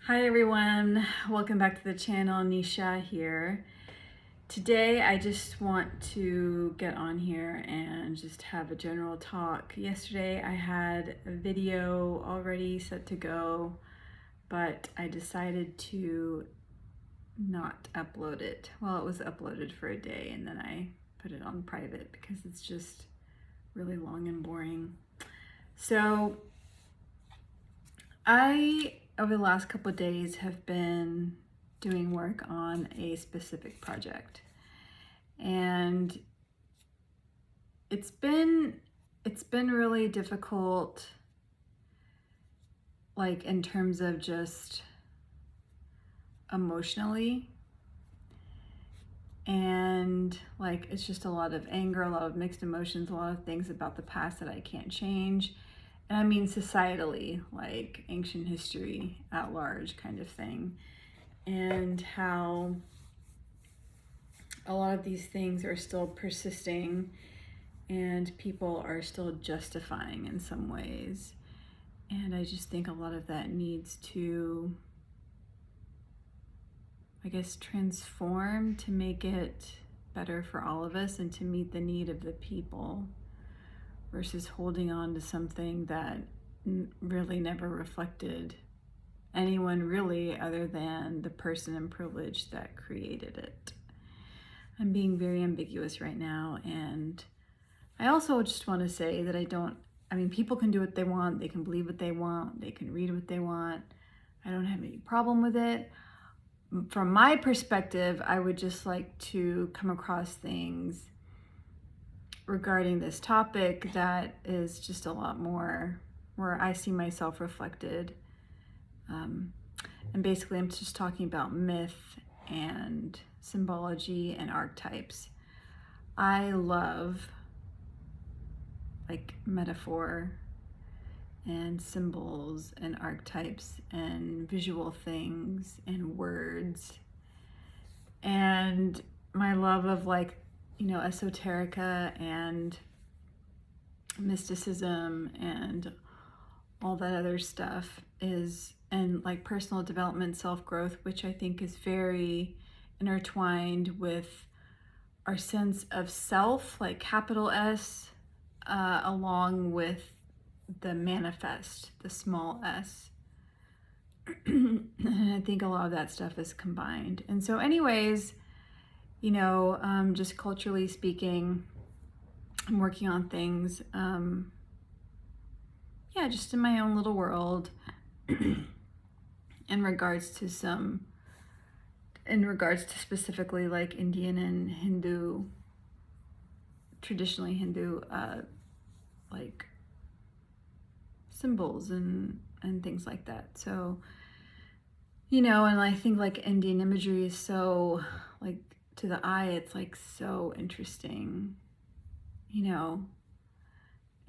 Hi everyone, welcome back to the channel. Nisha here. Today I just want to get on here and just have a general talk. Yesterday I had a video already set to go, but I decided to not upload it. Well, it was uploaded for a day and then I put it on private because it's just really long and boring. So over the last couple of days, have been doing work on a specific project, and it's been really difficult, like in terms of just emotionally, and like it's just a lot of anger, a lot of mixed emotions, a lot of things about the past that I can't change. And I mean societally, like ancient history at large kind of thing, and how a lot of these things are still persisting and people are still justifying in some ways. And I just think a lot of that needs to, I guess, transform to make it better for all of us and to meet the need of the people, versus holding on to something that really never reflected anyone really other than the person in privilege that created it. I'm being very ambiguous right now, and I also just want to say that I mean, people can do what they want, they can believe what they want, they can read what they want. I don't have any problem with it. From my perspective, I would just like to come across things regarding this topic that is just a lot more where I see myself reflected. And basically I'm just talking about myth and symbology and archetypes. I love like metaphor and symbols and archetypes and visual things and words, and my love of esoterica and mysticism and all that other stuff and like personal development, self-growth, which I think is very intertwined with our sense of self, like capital S, along with the manifest, the small s. And I think a lot of that stuff is combined. And so anyways, just culturally speaking, I'm working on things, just in my own little world in regards to specifically like Indian and Hindu, traditionally Hindu, like symbols and things like that. So, and I think like Indian imagery is so, like, to the eye, it's like so interesting,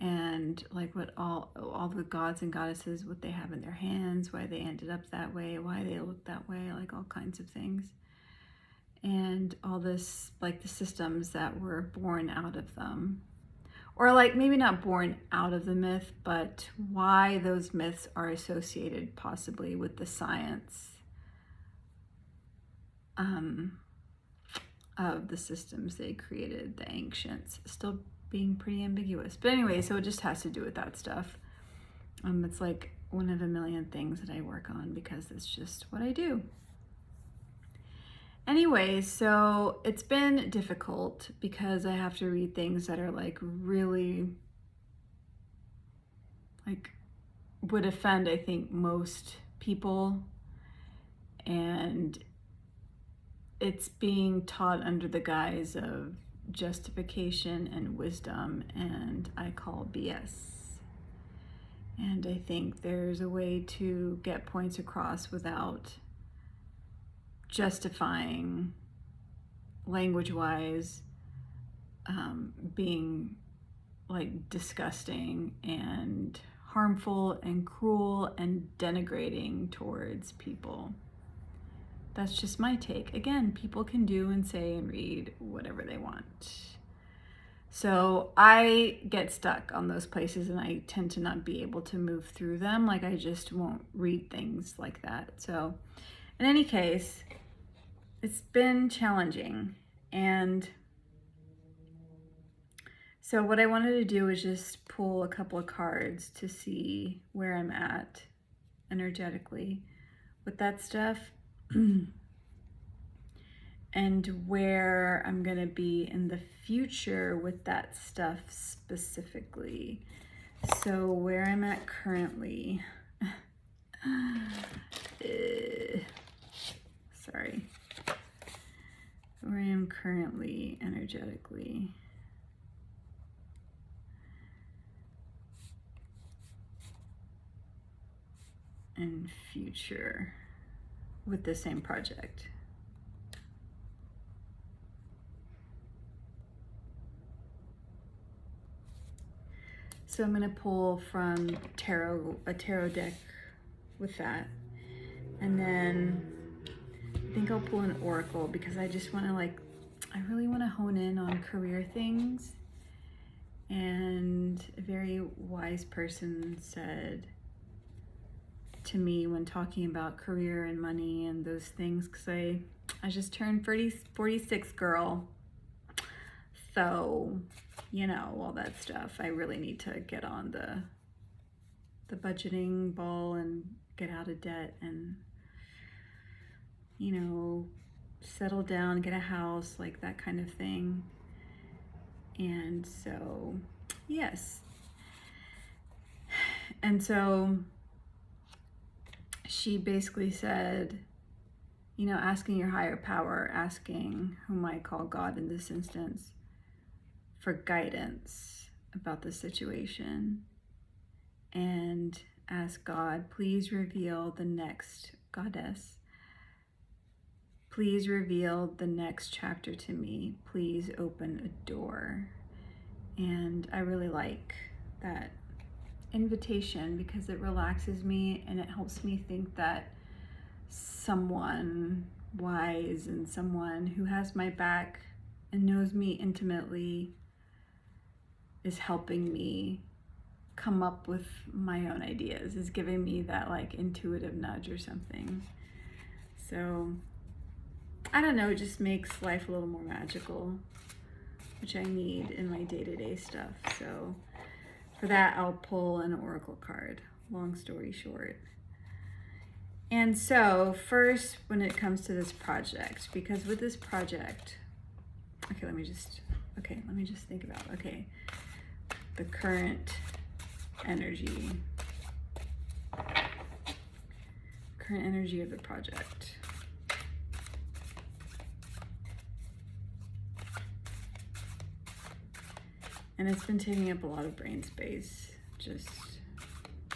and like what all the gods and goddesses, what they have in their hands, why they ended up that way, why they look that way, like all kinds of things. And all this, like the systems that were born out of them. Or like maybe not born out of the myth, but why those myths are associated possibly with the science of the systems they created, the ancients, still being pretty ambiguous. But anyway, so it just has to do with that stuff. It's like one of a million things that I work on because it's just what I do. Anyway, so it's been difficult because I have to read things that are like really, like, would offend, I think, most people. And it's being taught under the guise of justification and wisdom, and I call BS. And I think there's a way to get points across without justifying, language-wise, being like disgusting and harmful and cruel and denigrating towards people. That's just my take. Again, people can do and say and read whatever they want. So I get stuck on those places and I tend to not be able to move through them. Like I just won't read things like that. So in any case, it's been challenging. And so what I wanted to do was just pull a couple of cards to see where I'm at energetically with that stuff and where I'm gonna be in the future with that stuff specifically. So where I'm at currently, sorry, where I am currently energetically. And future with the same project. So I'm gonna pull from a tarot deck with that. And then I think I'll pull an oracle because I just wanna I really wanna hone in on career things. And a very wise person said to me when talking about career and money and those things, because I just turned 46, girl. So, you know, all that stuff. I really need to get on the budgeting ball and get out of debt and, you know, settle down, get a house, like that kind of thing. And so, yes. And so she basically said, you know, asking your higher power, asking whom I call God in this instance, for guidance about the situation, and ask God, please reveal the next goddess. Please reveal the next chapter to me. Please open a door. And I really like that invitation because it relaxes me and it helps me think that someone wise and someone who has my back and knows me intimately is helping me come up with my own ideas, is giving me that like intuitive nudge or something. So I don't know, it just makes life a little more magical, which I need in my day-to-day stuff. So for that, I'll pull an oracle card, long story short. And so first, when it comes to this project, because with this project, let me just think about, the current energy of the project. And it's been taking up a lot of brain space, just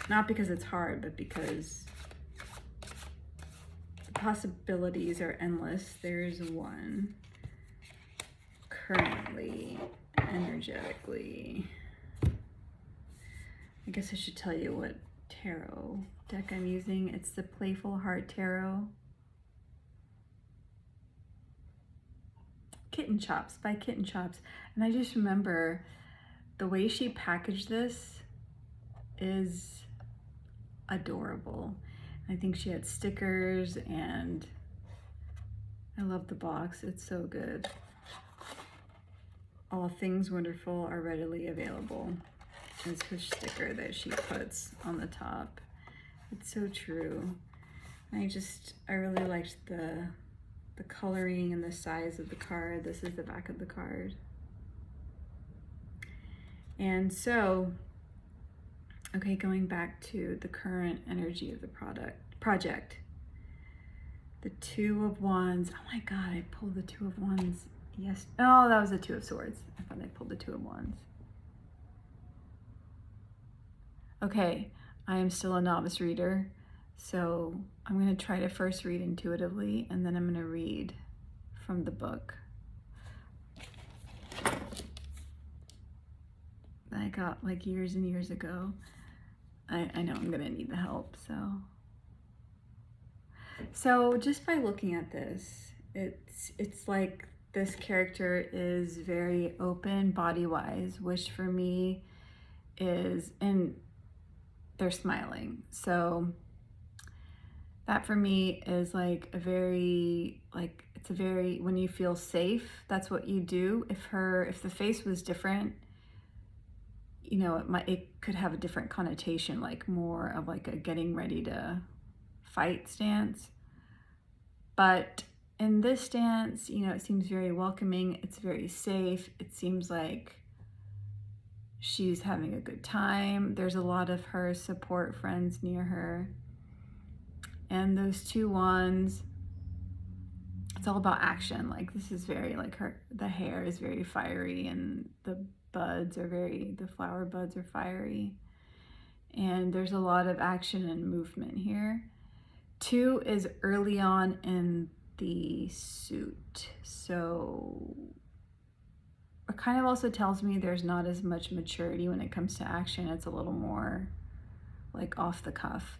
not because it's hard, but because the possibilities are endless. There's one currently energetically. I guess I should tell you what tarot deck I'm using. It's the Playful Heart Tarot. Kitten Chops by Kitten Chops. And I just remember the way she packaged this is adorable. I think she had stickers and I love the box. It's so good. All things wonderful are readily available is her sticker that she puts on the top. It's so true. I really liked the coloring and the size of the card. This is the back of the card. And so, going back to the current energy of the project. The Two of Wands. Oh my God, I pulled the Two of Wands. Yes. Oh, that was the Two of Swords. I thought I pulled the Two of Wands. Okay, I am still a novice reader, so I'm going to try to first read intuitively, and then I'm going to read from the book that I got like years and years ago. I know I'm going to need the help, so just by looking at this, it's like this character is very open body-wise, which for me is, and they're smiling. So that for me is like a very, like, it's a very, when you feel safe, that's what you do. If the face was different, you know, it could have a different connotation, like more of like a getting ready to fight stance. But in this stance, you know, it seems very welcoming. It's very safe. It seems like she's having a good time. There's a lot of her support friends near her. And those two wands, it's all about action. Like this is very like the hair is very fiery, and the flower buds are fiery. And there's a lot of action and movement here. 2 is early on in the suit. So it kind of also tells me there's not as much maturity when it comes to action. It's a little more like off the cuff.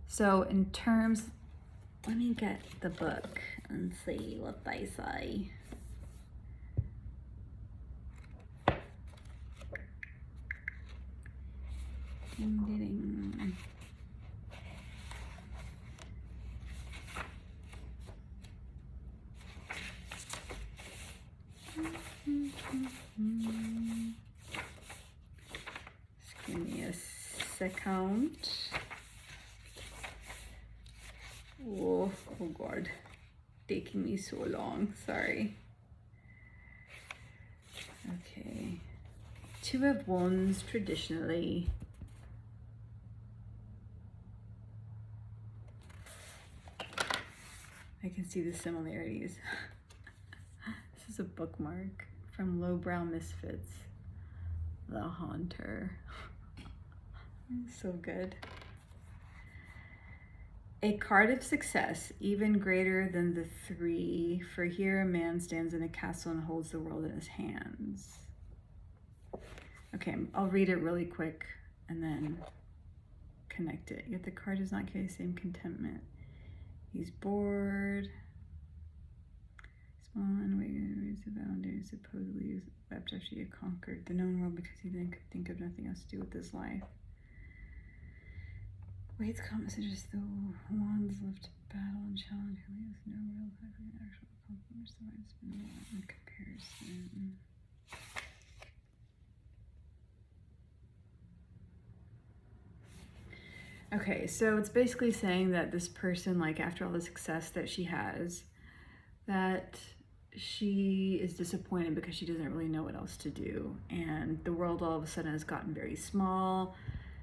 So in terms, let me get the book and see what they say. Ding, ding, ding. Just give me a second. Oh God, taking me so long, sorry. Okay, 2 of Wands traditionally. I can see the similarities. This is a bookmark from Lowbrow Misfits, The Haunter. So good. A card of success, even greater than the 3, for here a man stands in a castle and holds the world in his hands. Okay, I'll read it really quick and then connect it. Yet the card does not carry the same contentment. He's bored. Small and weighs the boundaries, supposedly wept after he had conquered the known world because he then could think of nothing else to do with his life. Waits calm messages, though wands left to battle and challenge, who has no real concrete actual accomplishments, so it's been a in comparison. Okay, so it's basically saying that this person, like after all the success that she has, that she is disappointed because she doesn't really know what else to do. And the world all of a sudden has gotten very small.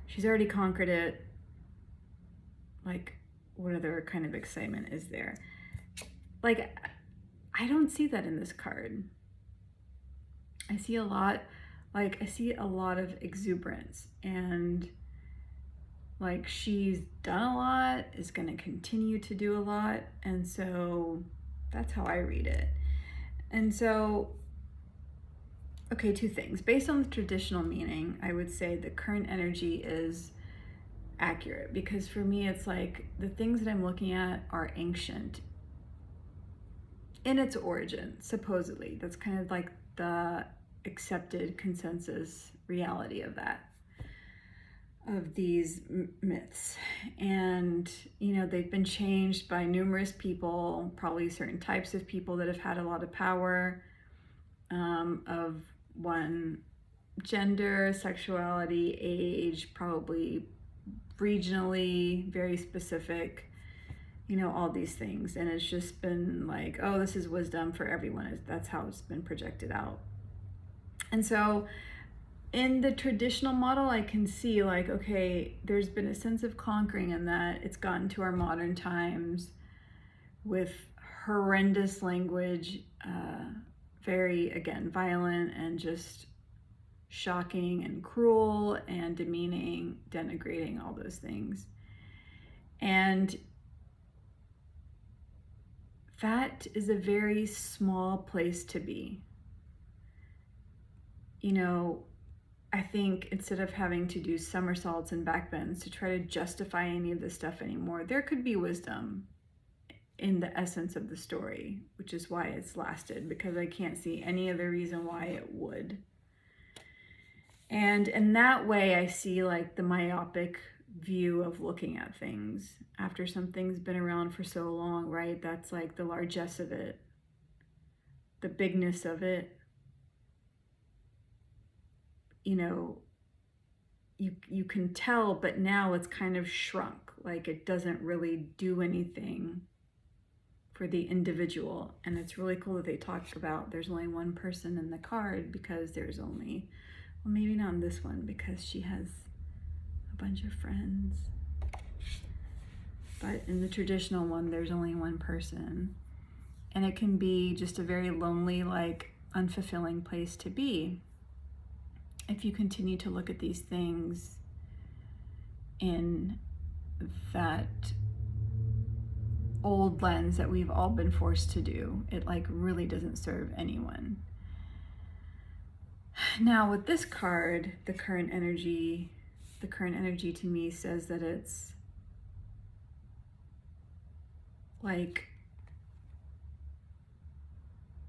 She's already conquered it. Like, what other kind of excitement is there? Like, I don't see that in this card. I see a lot, I see a lot of exuberance, and like she's done a lot, is going to continue to do a lot. And so that's how I read it. And so, okay, 2 things. Based on the traditional meaning, I would say the current energy is accurate, because for me, it's like the things that I'm looking at are ancient in its origin, supposedly. That's kind of like the accepted consensus reality of that, of these myths. And you know, they've been changed by numerous people, probably certain types of people that have had a lot of power, of one gender, sexuality, age, probably regionally, very specific, you know, all these things. And it's just been like, oh, this is wisdom for everyone. That's how it's been projected out. And so in the traditional model, I can see like, okay, there's been a sense of conquering in that it's gotten to our modern times with horrendous language, very, again, violent and just shocking and cruel and demeaning, denigrating, all those things. And that is a very small place to be. You know, I think instead of having to do somersaults and backbends to try to justify any of this stuff anymore, there could be wisdom in the essence of the story, which is why it's lasted, because I can't see any other reason why it would. And in that way, I see like the myopic view of looking at things after something's been around for so long, right? That's like the largesse of it, the bigness of it. You know, you can tell, but now it's kind of shrunk, like it doesn't really do anything for the individual. And it's really cool that they talk about there's only one person in the card, because there's only, well, maybe not in this one because she has a bunch of friends, but in the traditional one there's only one person, and it can be just a very lonely, like unfulfilling place to be if you continue to look at these things in that old lens that we've all been forced to do. It like really doesn't serve anyone. Now with this card, the current energy to me says that it's like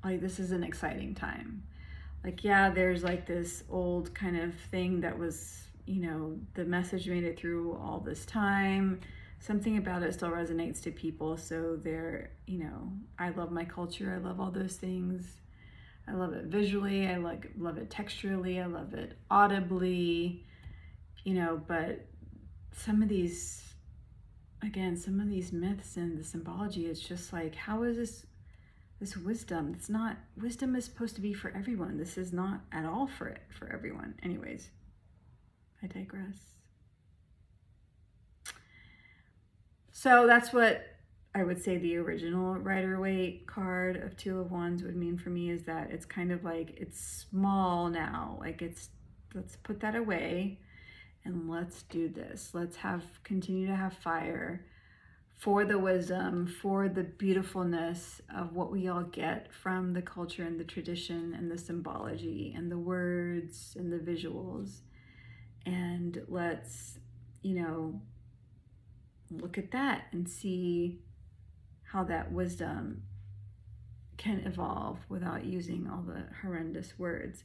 this is an exciting time. Like, yeah, there's like this old kind of thing that was, you know, the message made it through all this time. Something about it still resonates to people. So they're, you know, I love my culture. I love all those things. I love it visually. I love it texturally. I love it audibly, you know, but some of these myths and the symbology, it's just like, how is this wisdom? It's not, wisdom is supposed to be for everyone. This is not at all for everyone. Anyways, I digress. So that's what I would say the original Rider-Waite card of Two of Wands would mean for me, is that it's kind of like, it's small now. Like let's put that away and let's do this. Let's continue to have fire for the wisdom, for the beautifulness of what we all get from the culture and the tradition and the symbology and the words and the visuals. And let's, you know, look at that and see how that wisdom can evolve without using all the horrendous words.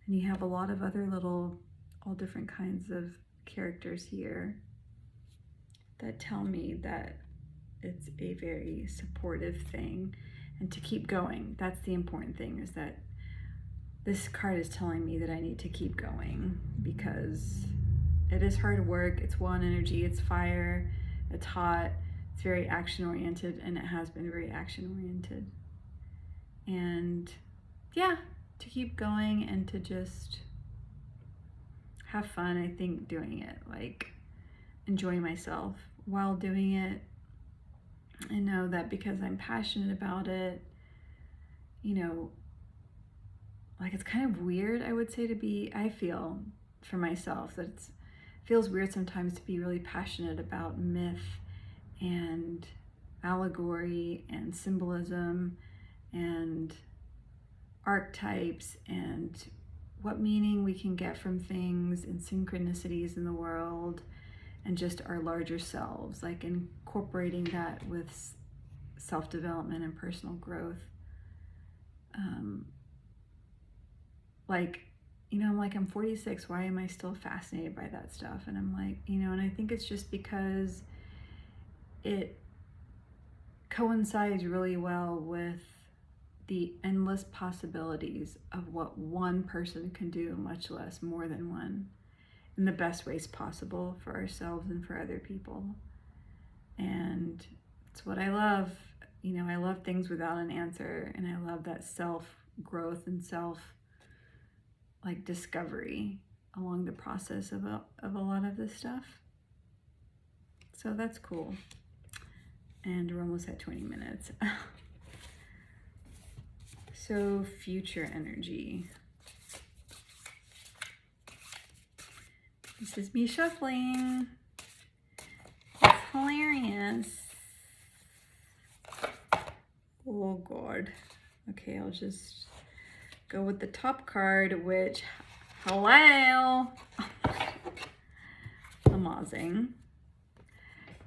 And you have a lot of other little, all different kinds of characters here that tell me that it's a very supportive thing, and to keep going. That's the important thing, is that this card is telling me that I need to keep going, because it is hard work. It's one energy, it's fire, it's hot, it's very action oriented, and it has been very action oriented. And yeah, to keep going and to just have fun, I think, doing it, like enjoy myself while doing it. I know that because I'm passionate about it, you know, like it's kind of weird, I would say, I feel for myself that it feels weird sometimes to be really passionate about myth and allegory and symbolism and archetypes and what meaning we can get from things and synchronicities in the world, and just our larger selves, like incorporating that with self-development and personal growth. Like, you know, I'm 46, why am I still fascinated by that stuff? And I'm like, you know, and I think it's just because it coincides really well with the endless possibilities of what one person can do, much less more than one, in the best ways possible for ourselves and for other people. And it's what I love. You know, I love things without an answer, and I love that self-growth and discovery along the process of a lot of this stuff. So that's cool. And we're almost at 20 minutes. So future energy. This is me shuffling. It's hilarious. Oh God. Okay, I'll just go with the top card, which, hello, amazing.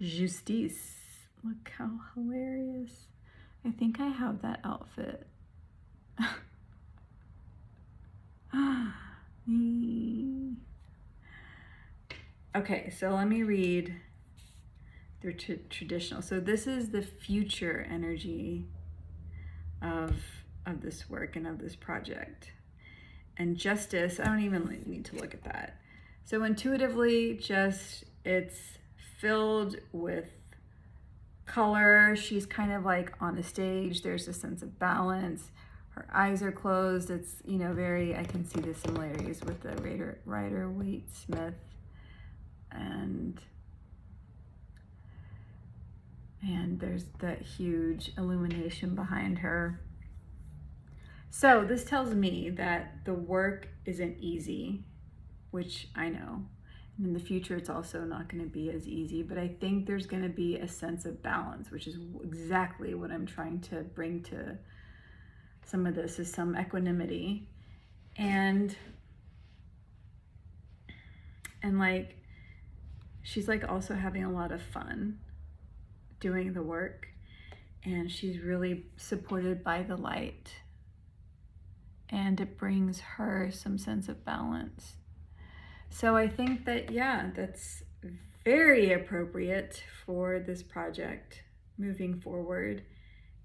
Justice. Look how hilarious. I think I have that outfit. Okay, so let me read the traditional. So this is the future energy of this work and of this project. And justice, I don't even need to look at that. So intuitively, just it's filled with color. She's kind of like on a stage. There's a sense of balance. Her eyes are closed. It's, you know, very, I can see the similarities with the Rider Waite Smith. And there's that huge illumination behind her. So this tells me that the work isn't easy, which I know. And in the future, it's also not going to be as easy, but I think there's going to be a sense of balance, which is exactly what I'm trying to bring to some of this, is some equanimity. And like, she's like also having a lot of fun doing the work, and she's really supported by the light, and it brings her some sense of balance. So I think that, yeah, that's very appropriate for this project moving forward.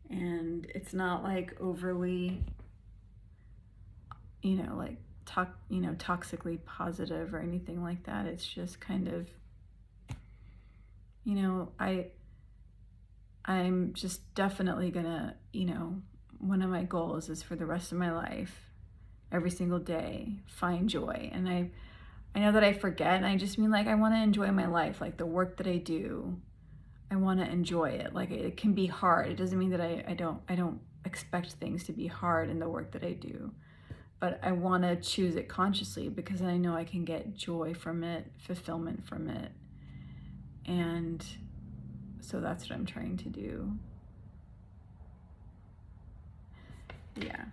And it's not like overly, you know, like toxically positive or anything like that. It's just kind of, you know, I'm just definitely gonna, you know, one of my goals is for the rest of my life, every single day, find joy. And I know that I forget, and I just mean like I want to enjoy my life, like the work that I do. I want to enjoy it. Like it can be hard. It doesn't mean that I don't expect things to be hard in the work that I do, but I want to choose it consciously because I know I can get joy from it, fulfillment from it. And so that's what I'm trying to do. Yeah.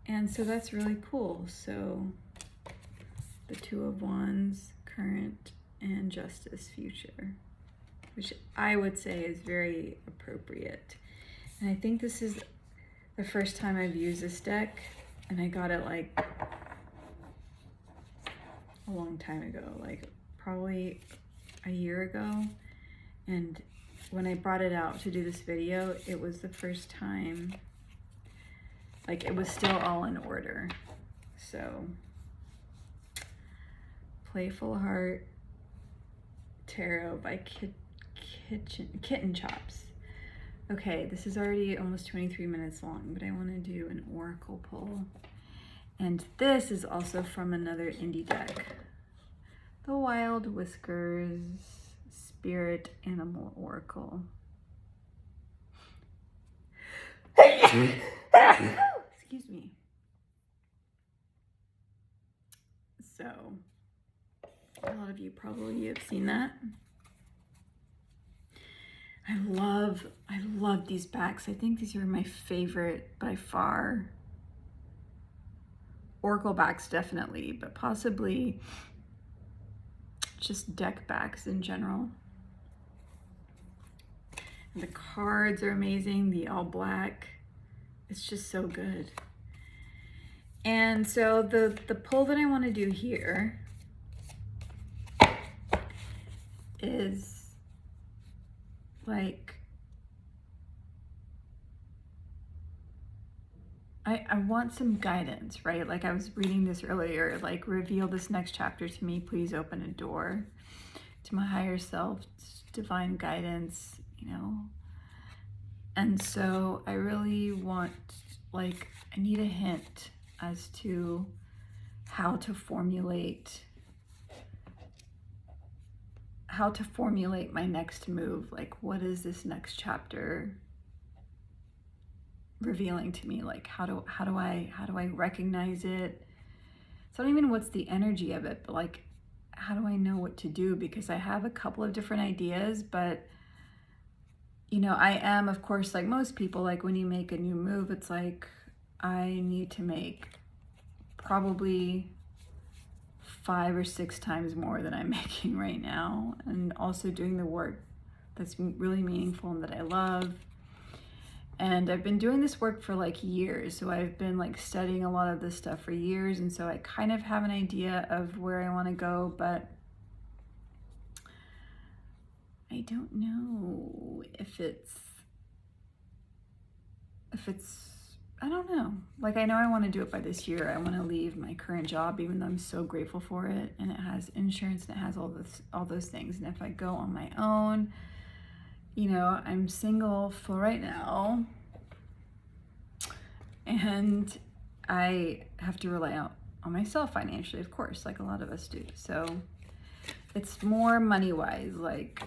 And so that's really cool. So the Two of Wands, current, and Justice, future, which I would say is very appropriate. And I think this is the first time I've used this deck, and I got it like a long time ago, like probably a year ago. And when I brought it out to do this video, it was the first time, like it was still all in order. So Playful Heart Tarot by Kitten Chops. Okay, this is already almost 23 minutes long, but I want to do an oracle pull. And this is also from another indie deck, the Wild Whiskers Spirit Animal Oracle. Excuse me. So, a lot of you probably have seen that. I love these backs. I think these are my favorite by far. Oracle backs definitely, but possibly just deck backs in general. And the cards are amazing, the all black. It's just so good. And so the pull that I want to do here is like, I want some guidance, right? Like I was reading this earlier, like reveal this next chapter to me, please open a door to my higher self, divine guidance, you know? And so I really want, like, I need a hint as to how to formulate my next move. Like, what is this next chapter revealing to me? Like, how do I recognize it? It's not even what's the energy of it, but like, how do I know what to do? Because I have a couple of different ideas, but you know, I am, of course, like most people, like when you make a new move, it's like, I need to make probably 5 or 6 times more than I'm making right now, and also doing the work that's really meaningful and that I love. And I've been doing this work for like years. So I've been like studying a lot of this stuff for years. And so I kind of have an idea of where I want to go, but I don't know if it's, I don't know. Like, I know I want to do it by this year. I want to leave my current job, even though I'm so grateful for it. And it has insurance and it has all those things. And if I go on my own, you know, I'm single for right now. And I have to rely on myself financially, of course, like a lot of us do. So it's more money-wise, like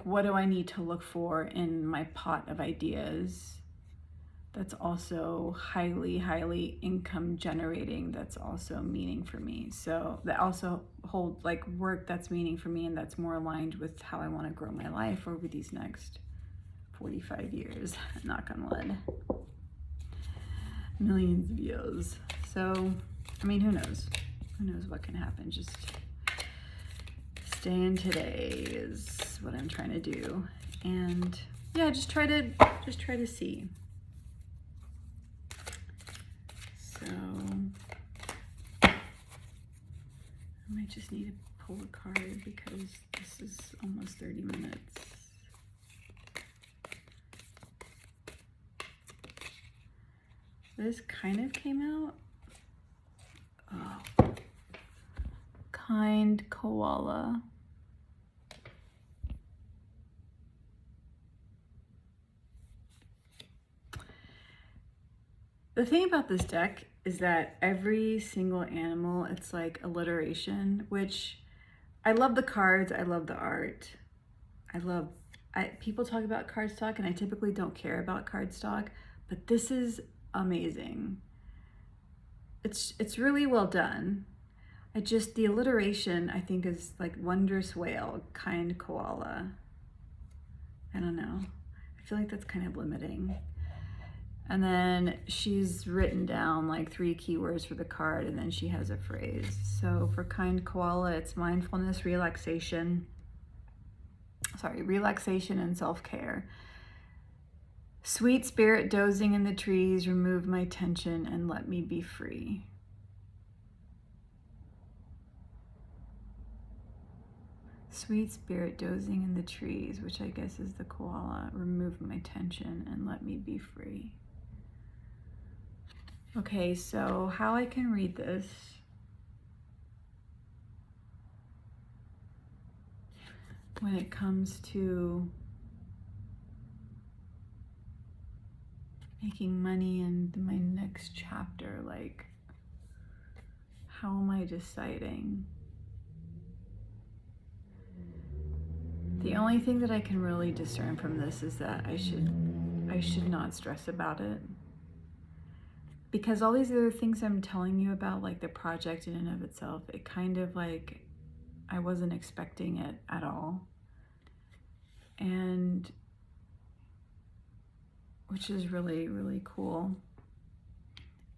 what do I need to look for in my pot of ideas that's also highly income generating, that's also meaning for me. So that also hold like work that's meaning for me and that's more aligned with how I want to grow my life over these next 45 years, knock on wood, millions of years. So, I mean, who knows? Who knows what can happen? Just stay in today is what I'm trying to do. And yeah, just try to see. So I might just need to pull a card because this is almost 30 minutes. This kind of came out. Oh. Kind koala. The thing about this deck is that every single animal, it's like alliteration, which I love the cards, I love the art. People talk about cardstock and I typically don't care about cardstock, but this is amazing. It's really well done. The alliteration I think is like wondrous whale, kind koala. I don't know. I feel like that's kind of limiting. And then she's written down like 3 keywords for the card and then she has a phrase. So for kind koala, it's mindfulness, relaxation and self-care. Sweet spirit dozing in the trees, remove my tension and let me be free. Sweet spirit dozing in the trees, which I guess is the koala, remove my tension and let me be free. Okay, so how I can read this. When it comes to making money in my next chapter, like, how am I deciding? The only thing that I can really discern from this is that I should not stress about it. Because all these other things I'm telling you about, like the project in and of itself, it kind of like, I wasn't expecting it at all. And which is really, really cool.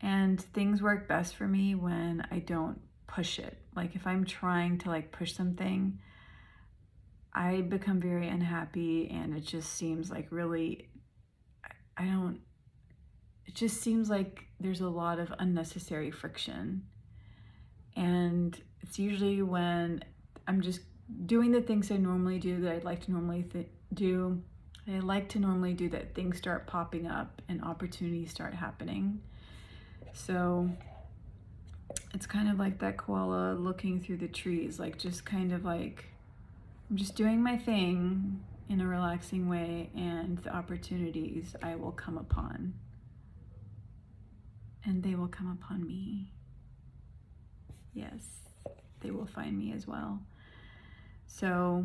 And things work best for me when I don't push it. Like if I'm trying to like push something, I become very unhappy and it just seems like really, it just seems like there's a lot of unnecessary friction. And it's usually when I'm just doing the things I normally do that I'd like to normally do. I like to normally do that things start popping up and opportunities start happening. So it's kind of like that koala looking through the trees, like just kind of like, I'm just doing my thing in a relaxing way and the opportunities I will come upon. And they will come upon me. Yes, they will find me as well. So,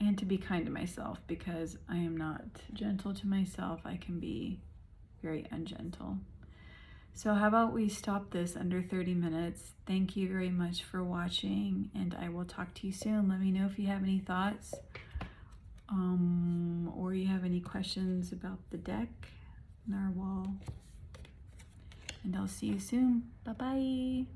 and to be kind to myself, because I am not gentle to myself, I can be very ungentle. So how about we stop this under 30 minutes? Thank you very much for watching, and I will talk to you soon. Let me know if you have any thoughts, or you have any questions about the deck, narwhal, and I'll see you soon. Bye-bye.